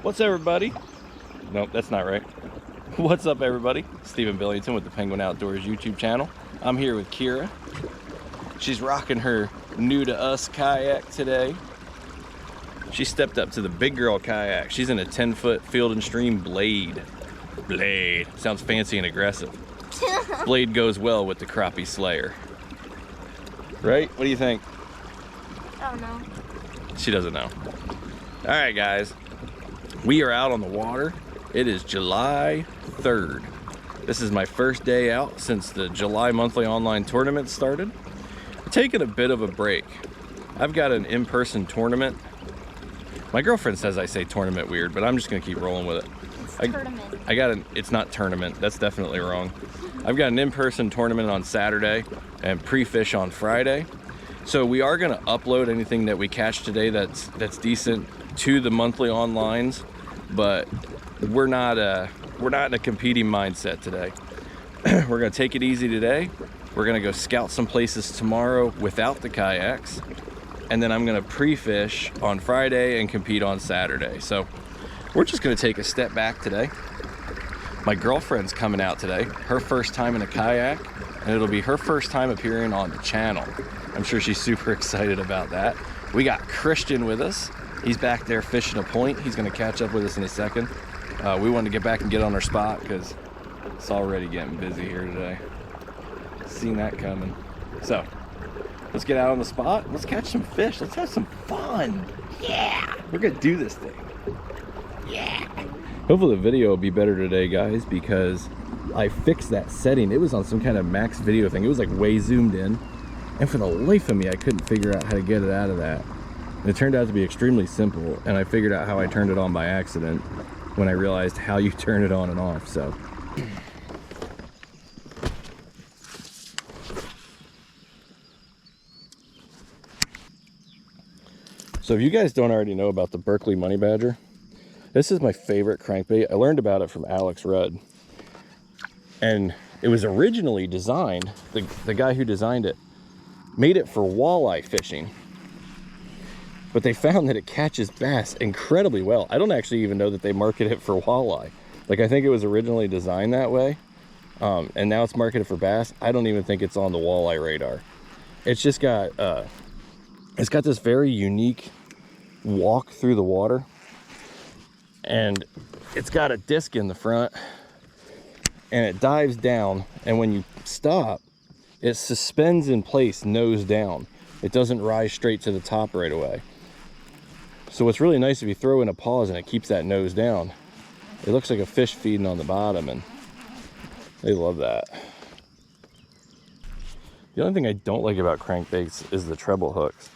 What's everybody? Nope, that's not right. What's up everybody? Stephen Billington with the Penguin Outdoors YouTube channel. I'm here with Kira. She's rocking her new to us kayak today. She stepped up to the big girl kayak. She's in a 10-foot Field and Stream Blade. Blade. Sounds fancy and aggressive. Blade goes well with the crappie slayer. Right? What do you think? I don't know. She doesn't know. All right, guys. We are out on the water. It is July 3rd. This is my first day out since the July monthly online tournament started. I'm taking a bit of a break. I've got an in-person tournament. My girlfriend says I say tournament weird, but I'm just gonna keep rolling with it. Tournament. It's not tournament, that's definitely wrong. I've got an in-person tournament on Saturday and pre-fish on Friday. So we are gonna upload anything that we catch today that's decent to the monthly onlines, but we're not in a competing mindset today. We're gonna take it easy today. We're gonna go scout some places tomorrow without the kayaks, and then I'm gonna pre-fish on Friday and compete on Saturday. So we're just gonna take a step back today. My girlfriend's coming out today, her first time in a kayak, and it'll be her first time appearing on the channel. I'm sure she's super excited about that. We got Christian with us. He's back there fishing a point. He's gonna catch up with us in a second. We wanted to get back and get on our spot because it's already getting busy here today. Seen that coming. So let's get out on the spot. Let's catch some fish. Let's have some fun. Yeah, we're gonna do this thing. Yeah. Hopefully the video will be better today, guys, because I fixed that setting. It was on some kind of max video thing. It was like way zoomed in, and for the life of me, I couldn't figure out how to get it out of that. And it turned out to be extremely simple, and I figured out how I turned it on by accident when I realized how you turn it on and off. So if you guys don't already know about the Berkley Money Badger, this is my favorite crankbait. I learned about it from Alex Rudd, and it was originally designed, the guy who designed it made it for walleye fishing, but they found that it catches bass incredibly well. I don't actually even know that they market it for walleye. Like, I think it was originally designed that way, and now it's marketed for bass. I don't even think it's on the walleye radar. It's just got it's got this very unique walk through the water, and it's got a disc in the front, and it dives down, and when you stop, it suspends in place nose down. It doesn't rise straight to the top right away. So what's really nice, if you throw in a pause and it keeps that nose down, it looks like a fish feeding on the bottom, and they love that. The only thing I don't like about crankbaits is the treble hooks.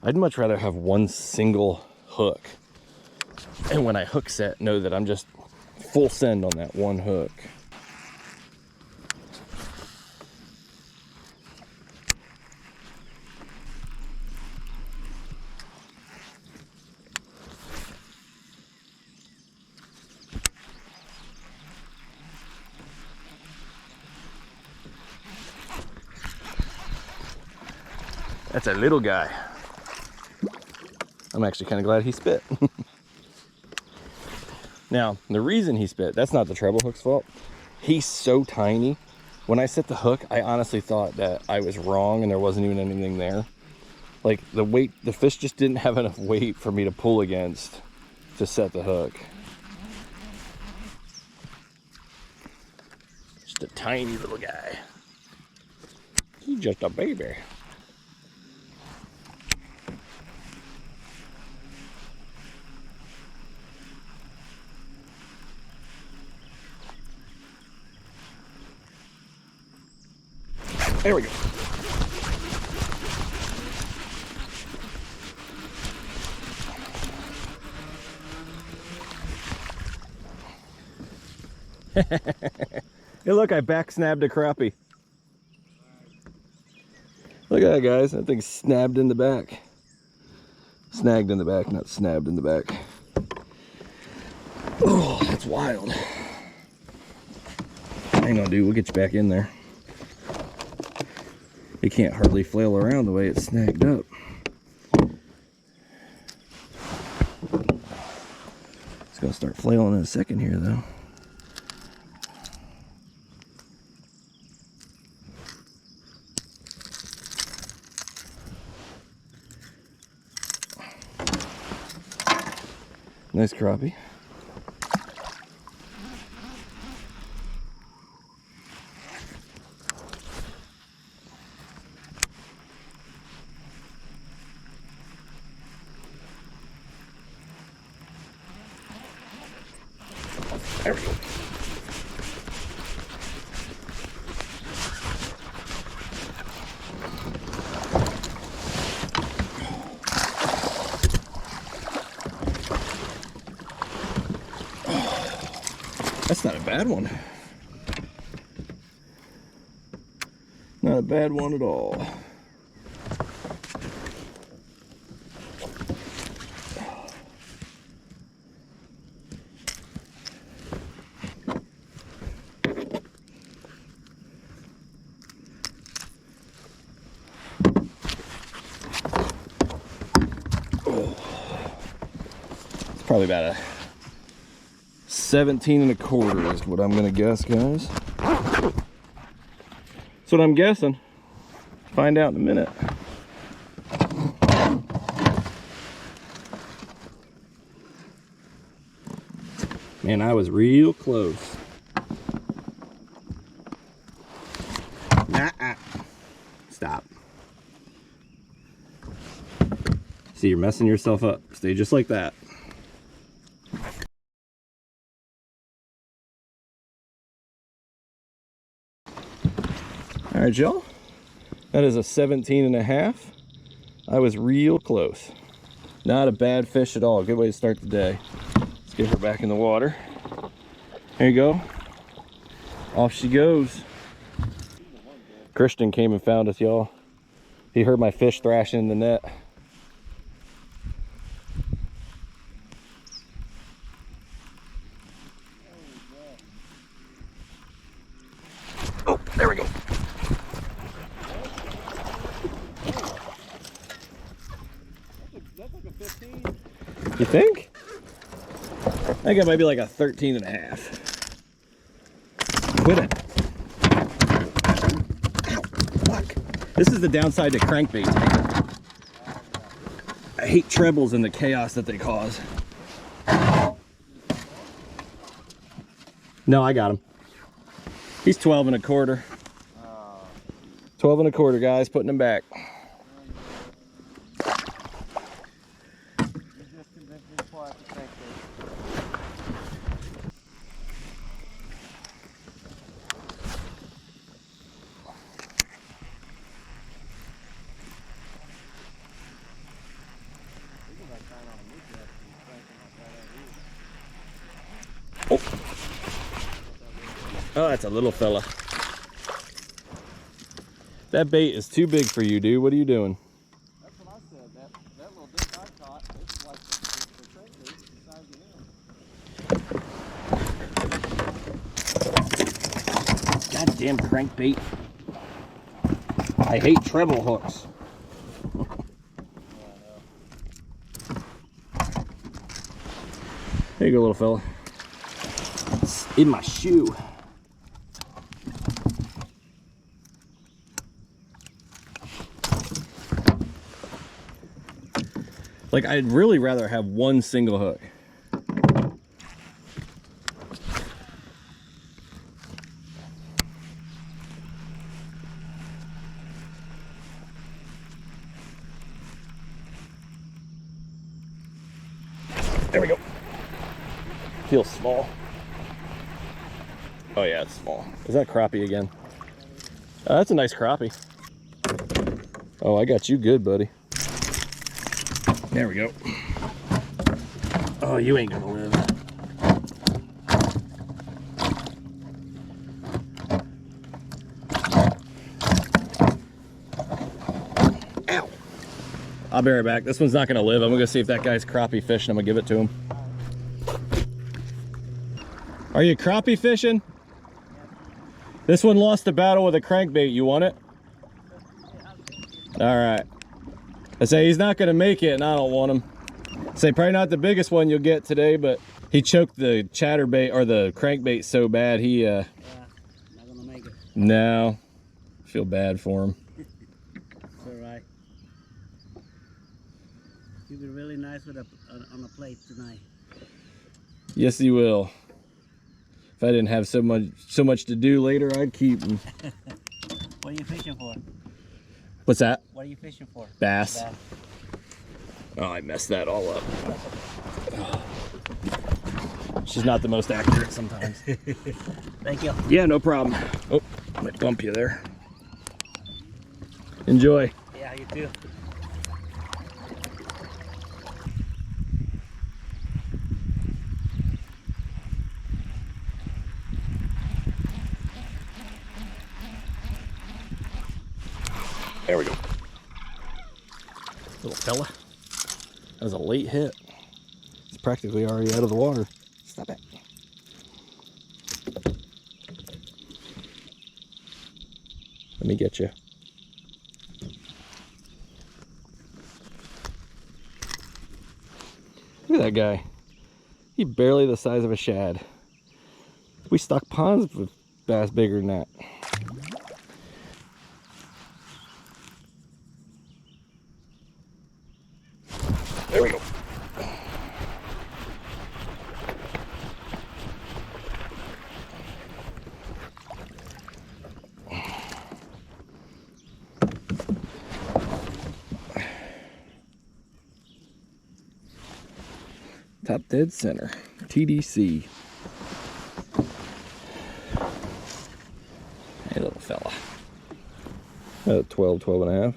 I'd much rather have one single hook, and when I hook set, know that I'm just full send on that one hook. That's a little guy. I'm actually kind of glad he spit. Now, the reason he spit, that's not the treble hook's fault. He's so tiny. When I set the hook, I honestly thought that I was wrong and there wasn't even anything there. Like, the weight, the fish just didn't have enough weight for me to pull against to set the hook. Just a tiny little guy. He's just a baby. There we go. Hey, look, I back snabbed a crappie. Look at that, guys. That thing's snabbed in the back. Snagged in the back, not snabbed in the back. Oh, that's wild. Hang on, dude. We'll get you back in there. It can't hardly flail around the way it's snagged up. It's gonna start flailing in a second here though. Nice crappie. There we go. That's not a bad one. Not a bad one at all. It's probably about a 17 and a quarter is what I'm gonna guess, guys. That's what I'm guessing. Find out in a minute. Man, I was real close. Stop. See, you're messing yourself up. Stay just like that. All right, y'all. That is a 17 and a half. I was real close. Not a bad fish at all. Good way to start the day. Let's get her back in the water. There you go. Off she goes. Christian came and found us, y'all. He heard my fish thrashing in the net. Oh, there we go. That's like a 15. You think? I think it might be like a 13 and a half. Quit it. Ow, fuck. This is the downside to crankbait. I hate trebles and the chaos that they cause. No, I got him. He's 12 and a quarter. 12 and a quarter, guys, putting him back. You just convinced me before I have to take this. Oh, that's a little fella. That bait is too big for you, dude. What are you doing? That's what I said. That little disc I caught, it's like the crankbait the size of him. Goddamn crankbait. I hate treble hooks. There you go, little fella. It's in my shoe. Like, I'd really rather have one single hook. There we go. Feels small. Oh yeah, it's small. Is that crappie again? That's a nice crappie. Oh, I got you good, buddy. There we go. Oh, you ain't gonna live. Ow. I'll be right back. This one's not gonna live. I'm gonna see if that guy's crappie fishing. I'm gonna give it to him. Are you crappie fishing? This one lost the battle with a crankbait. You want it? All right. I say he's not gonna make it, and I don't want him. Say probably not the biggest one you'll get today, but he choked the chatterbait or the crankbait so bad he Yeah, not gonna make it. no. Feel bad for him. It's alright. He'll be really nice with on a plate tonight. Yes, he will. If I didn't have so much to do later, I'd keep him. What are you fishing for? What's that? What are you fishing for? Bass. Bass. Oh, I messed that all up. She's not the most accurate sometimes. Thank you. Yeah, no problem. Oh, I might bump you there. Enjoy. Yeah, you too. There we go. Little fella. That was a late hit. It's practically already out of the water. Stop it. Let me get you. Look at that guy. He's barely the size of a shad. We stock ponds with bass bigger than that. There we go. Top dead center, TDC. Hey, little fella. About 12 and a half.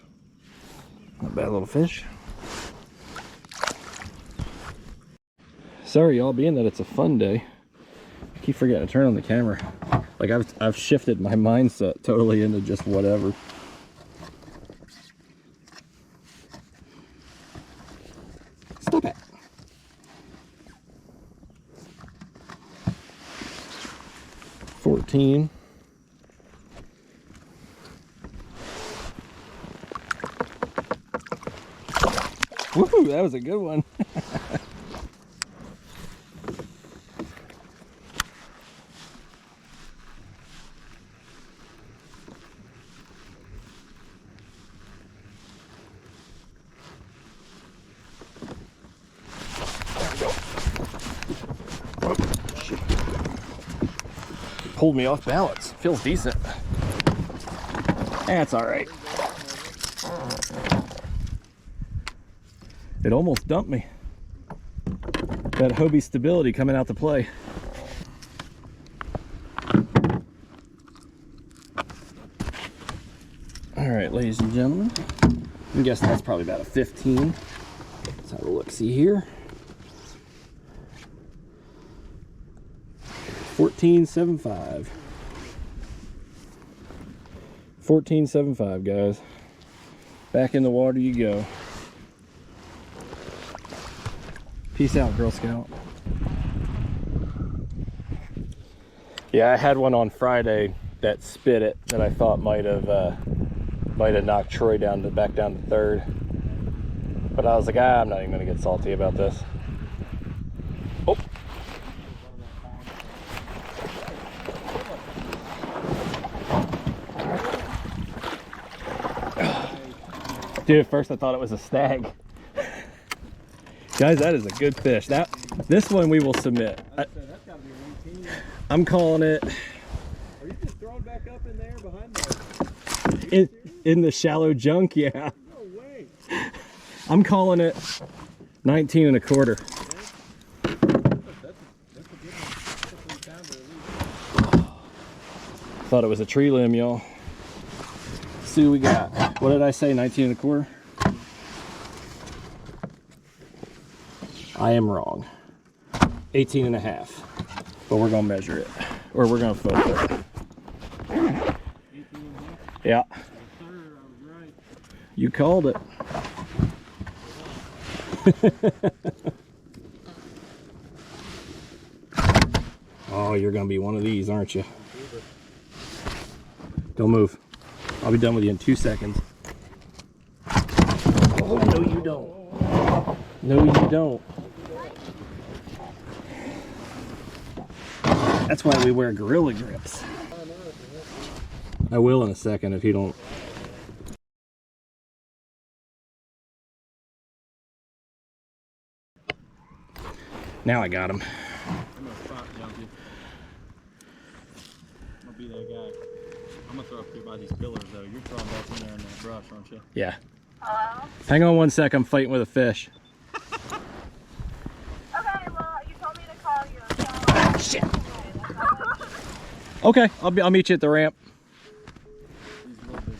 Not bad little fish. Sorry, y'all, being that it's a fun day, I keep forgetting to turn on the camera. Like I've shifted my mindset totally into just whatever. Stop it. $14. Woohoo, that was a good one. Pulled me off balance. Feels decent. That's all right. It almost dumped me. That Hobie stability coming out to play. All right, ladies and gentlemen. I'm guessing that's probably about a 15. Let's have a look. See here. 14.75. 14.75, guys. Back in the water you go. Peace out, Girl Scout. Yeah, I had one on Friday that spit it that I thought might have knocked Troy back down to third. But I was like, I'm not even gonna get salty about this. Oh. Dude, at first I thought it was a stag. Guys, that is a good fish. This one we will submit. I'm calling it. Are you just throwing back up in there behind the... In the shallow junk, yeah. No way. I'm calling it 19 and a quarter. That's a good one. That's a 3-pounder at least. Thought it was a tree limb, y'all. See what we got. What did I say, 19 and a quarter? I am wrong. 18 and a half. But we're gonna measure it. Or we're gonna photo it. Yeah. You called it. Oh, you're gonna be one of these, aren't you? Don't move. I'll be done with you in 2 seconds. Oh, no, you don't. No, you don't. That's why we wear Gorilla Grips. I will in a second if you don't. Now I got him. I'm gonna spot junkie. I'm gonna be that guy. I'm gonna throw up here by these pillars though. You're throwing back in there in that brush, aren't you? Yeah. Hang on one sec, I'm fighting with a fish. Okay, well, you told me to call you. So Shit. Okay, I'll meet you at the ramp. These little big.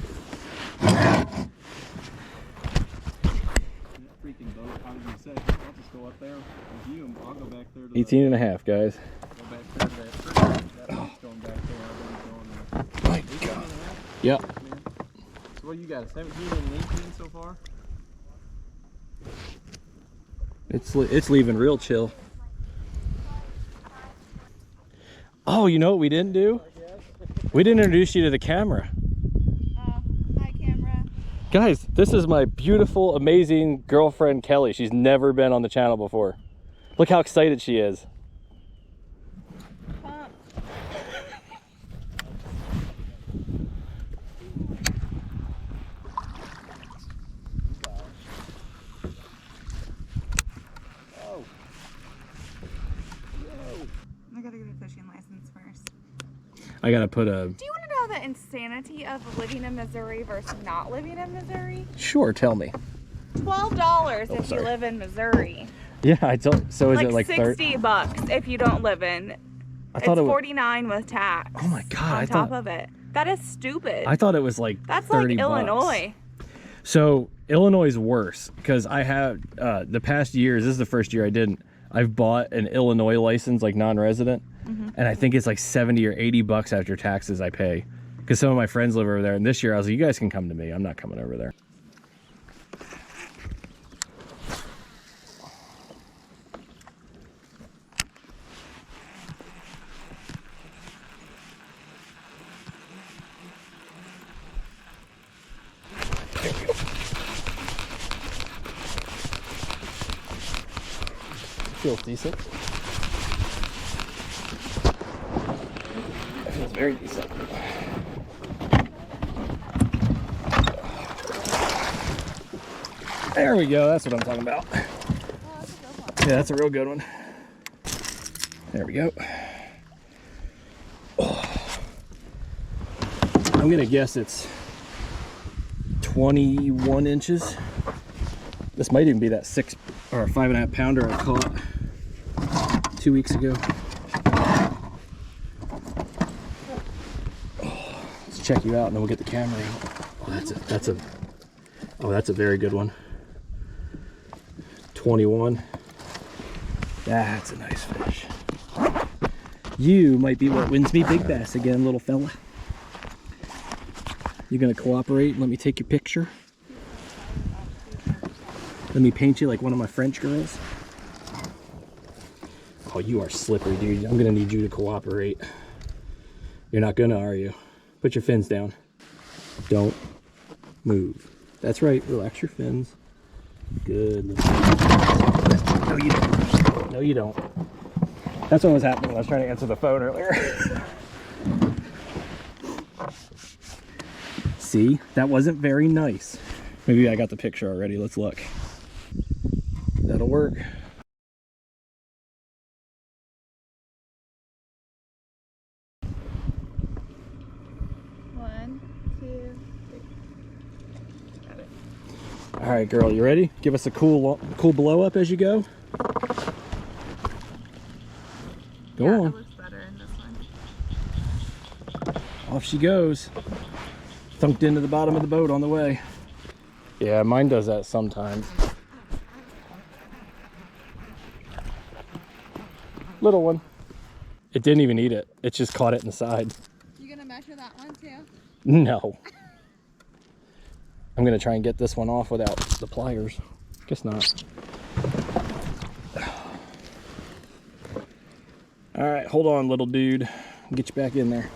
Freaking boat. I was gonna say, I'll just go up there with you and I'll go back there to 18 and a half, guys. go back there to that tree. That one's going back there. I've been going there. My God. Yep. Man. So what you got? 17 and 18 so far? It's leaving real chill. Oh, you know what we didn't do? We didn't introduce you to the camera. hi, camera. Guys, this is my beautiful, amazing girlfriend, Kelly. She's never been on the channel before. Look how excited she is. I gotta get a fishing license first. I gotta put a... Do you want to know the insanity of living in Missouri versus not living in Missouri? Sure, tell me. $12 if sorry. you live in Missouri. Yeah, I told... So is Like it like 60 bucks if you don't live in. I thought It's it was... 49 with tax. Oh my God, on I top thought... of it. That is stupid. I thought it was like That's 30 like Illinois. bucks. So Illinois is worse because I have the past years. This is the first year I didn't. I've bought an Illinois license, like non-resident, and I think it's like 70 or 80 bucks after taxes I pay. Because some of my friends live over there, and this year I was like, "You guys can come to me. I'm not coming over there." Feels decent. It feels very decent. There we go. That's what I'm talking about. Yeah, that's a real good one. There we go. Oh. I'm gonna guess it's 21 inches. This might even be that 6 or 5.5 pounder I caught 2 weeks ago. Oh, let's check you out and then we'll get the camera out. Oh, that's a very good one. 21. That's a nice fish. You might be what wins me big bass again, little fella. You gonna cooperate and let me take your picture? Let me paint you like one of my French girls. Oh, you are slippery, dude. I'm gonna need you to cooperate. You're not gonna, are you? Put your fins down. Don't move. That's right, relax your fins. Good. No, you don't. No, you don't. That's what was happening when I was trying to answer the phone earlier. See, that wasn't very nice. Maybe I got the picture already. Let's look. That'll work. One, two, three. Got it. All right, girl, you ready? Give us a cool blow up as you go. Go Yeah, on. it looks better in this one. Off she goes. Thunked into the bottom of the boat on the way. Yeah, mine does that sometimes. Little one. It didn't even eat it. It just caught it in the side. You gonna measure that one too? No. I'm gonna try and get this one off without the pliers. Guess not. All right, hold on, little dude. Get you back in there.